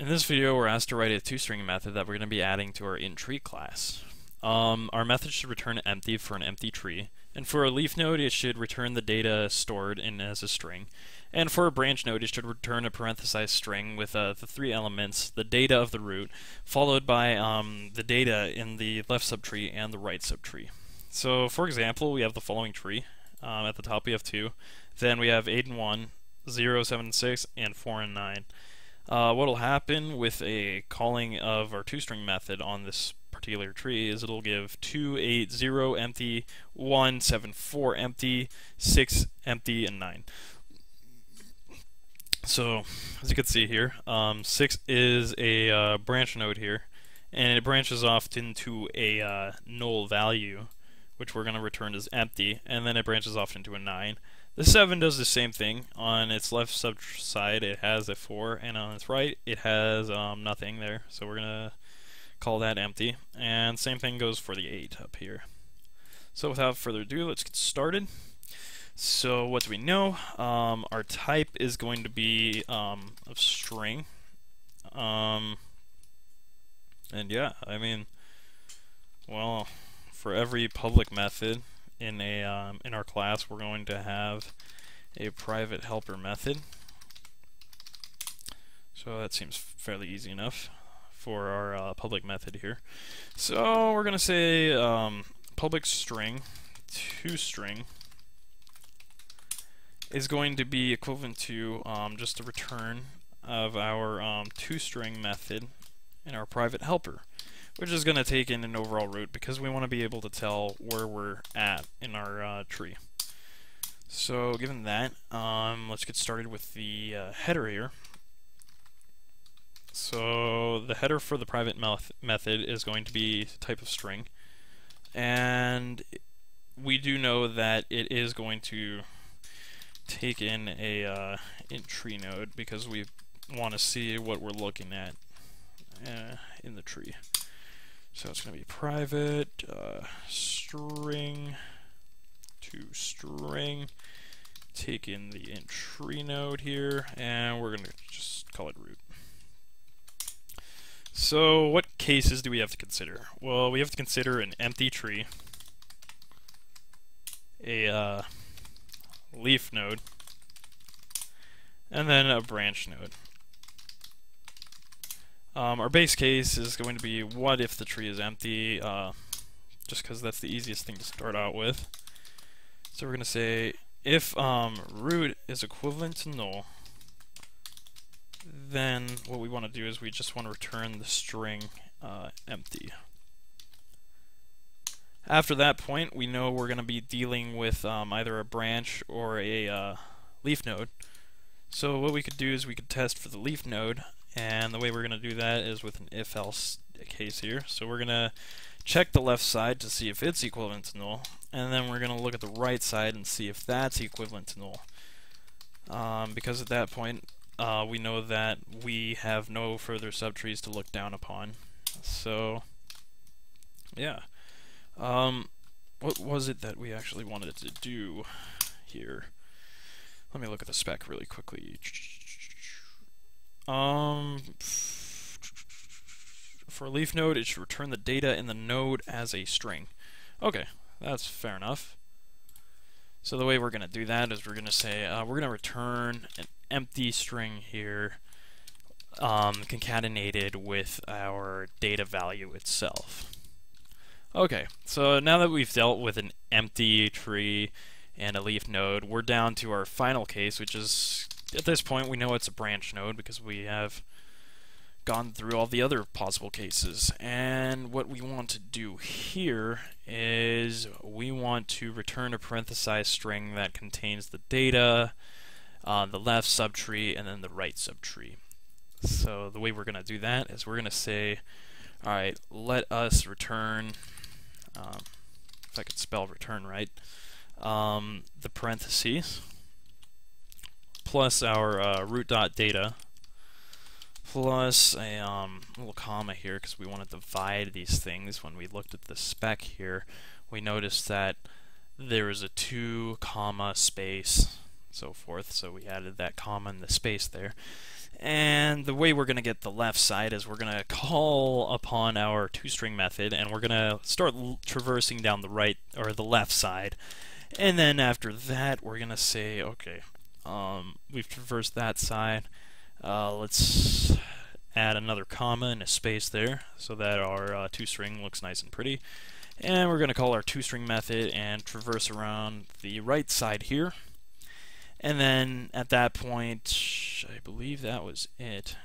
In this video, we're asked to write a toString method that we're going to be adding to our inTree class. Our method should return empty for an empty tree, and for a leaf node, it should return the data stored in as a string, and for a branch node, it should return a parenthesized string with the three elements, the data of the root, followed by the data in the left subtree and the right subtree. So, for example, we have the following tree. At the top, we have 2. Then we have 8 and 1, 0, 7, and 6, and 4 and 9. What will happen with a calling of our toString method on this particular tree is it'll give 2, 8, 0 empty, 1, 7, 4 empty, 6 empty, and 9. So, as you can see here, 6 is a branch node here, and it branches off into a null value, which we're going to return as empty, and then it branches off into a 9. The 7 does the same thing. On its left side it has a 4, and on its right it has nothing there, so we're going to call that empty. And same thing goes for the 8 up here. So without further ado, let's get started. So what do we know? Our type is going to be of string. And yeah, I mean, well, for every public method in our class, we're going to have a private helper method. So that seems fairly easy enough for our public method here. So we're going to say public string toString is going to be equivalent to just a return of our toString method in our private helper, which is going to take in an overall root because we want to be able to tell where we're at in our tree. So given that, let's get started with the header here. So the header for the private method is going to be type of string, and we do know that it is going to take in a inTree node because we want to see what we're looking at in the tree. So it's going to be private string toString, take in the inTree node here, and we're going to just call it root. So what cases do we have to consider? Well, we have to consider an empty tree, a leaf node, and then a branch node. Our base case is going to be what if the tree is empty, just because that's the easiest thing to start out with. So we're going to say if root is equivalent to null, then what we want to do is we just want to return the string empty. After that point, we know we're going to be dealing with either a branch or a leaf node. So what we could do is we could test for the leaf node, and the way we're going to do that is with an if-else case here. So we're going to check the left side to see if it's equivalent to null, and then we're going to look at the right side and see if that's equivalent to null. Because at that point, we know that we have no further subtrees to look down upon. So, yeah. What was it that we actually wanted to do here? Let me look at the spec really quickly. For a leaf node, it should return the data in the node as a string. Okay, that's fair enough. So the way we're going to do that is we're going to say we're going to return an empty string here, concatenated with our data value itself. Okay, so now that we've dealt with an empty tree and a leaf node, we're down to our final case, which is, at this point, we know it's a branch node because we have gone through all the other possible cases. And what we want to do here is we want to return a parenthesized string that contains the data, the left subtree, and then the right subtree. So the way we're going to do that is we're going to say, alright, let us return, if I could spell return right, the parentheses plus our root.data plus a little comma here because we want to divide these things. When we looked at the spec here, we noticed that there is a 2 comma space, so forth, so we added that comma and the space there. And the way we're going to get the left side is we're going to call upon our toString method, and we're going to start traversing down the right or the left side. And then after that, we're going to say, okay, we've traversed that side. Let's add another comma and a space there so that our toString looks nice and pretty. And we're going to call our toString method and traverse around the right side here. And then at that point, I believe that was it.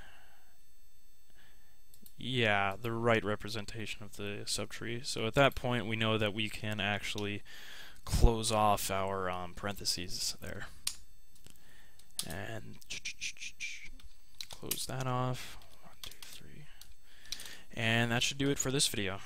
Yeah, the right representation of the subtree. So at that point, we know that we can actually close off our parentheses there. And close that off. 1, 2, 3. And that should do it for this video.